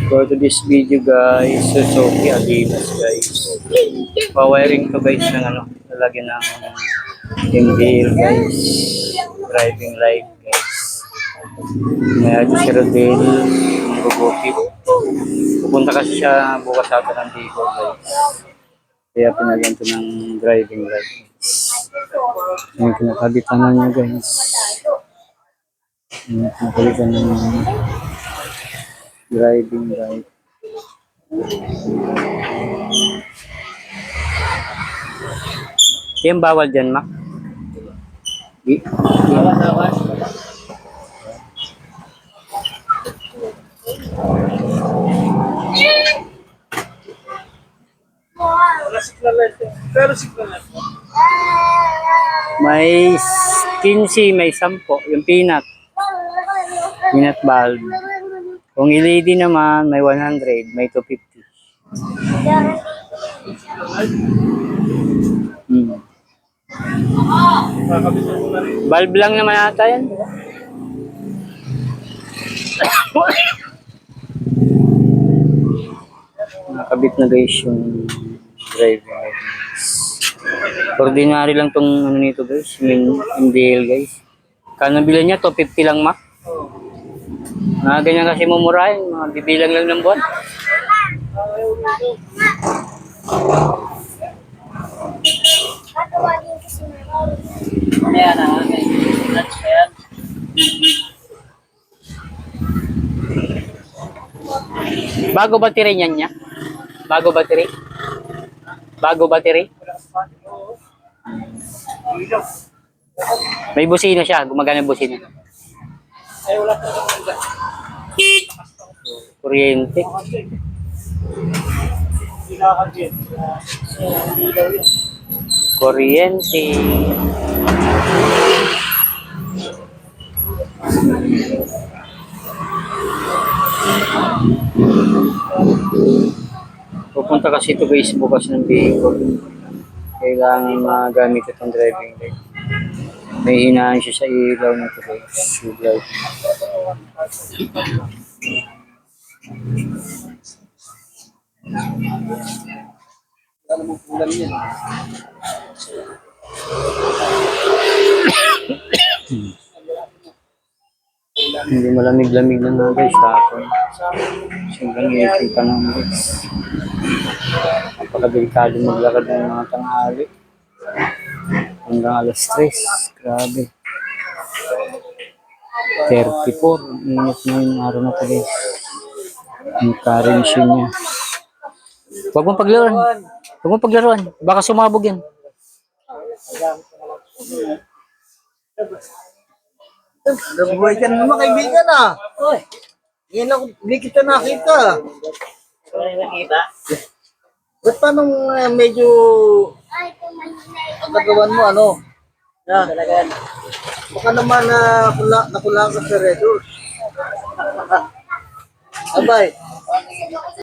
For to this video guys, Suzuki Adidas guys. Pa-wiring to guys ng ano, lalagyan ng MDL guys. Driving light guys. May ito si Rodel, magugupit. Pupunta kasi siya bukas ata ng Bicol guys. Kaya pinagyan to ng driving light guys. Yung kinakabitan na niya guys. Yung kinakabitan na niya. Driving light. Yung bawal dyan, Mac? Awas. Pero signal na. May 15, may 10. Yung peanut. Peanut bulb. Kung LED naman, may 100, may 250. Bulb lang naman ata yan. Nakabit na guys yung driving light. Ordinary lang tong ano nito guys, yung MDL guys. Kano bilan niya? 250 lang, Mac. Ganyan kasi mumurahin, mga bibilang lang ng buwan. Ayan na. Bago battery niyan niya? Bago battery? Bago battery? May busina siya, gumagana yung busina. Ay, wala pa. Kuryente. Kuryente. Pupunta kasi ito guys bukas ng Bicol. Kailangan magamit itong driving light. May hinaan siya sa ilaw nito guys. Sublight. Hindi malamig-lamig na nga guys hapon. Siyempre ngipin pa naman guys. Napakadelikado maglakad ng mga tanghali. Hanggang alas 3. Grabe. 34. Init na yung araw na ito guys. Yung currency niya. Huwag mong paglaruan. Huwag mong paglaruan. Baka sumabog yan. Nabuhay ka naman kaibigan ah. Oy. Ngayon ako, hindi kita nakita. Wala nakita? Ba't paano medyo kagawan mo ano? Na, talaga. Baka naman nakulang ka sa Red Horse. Abay.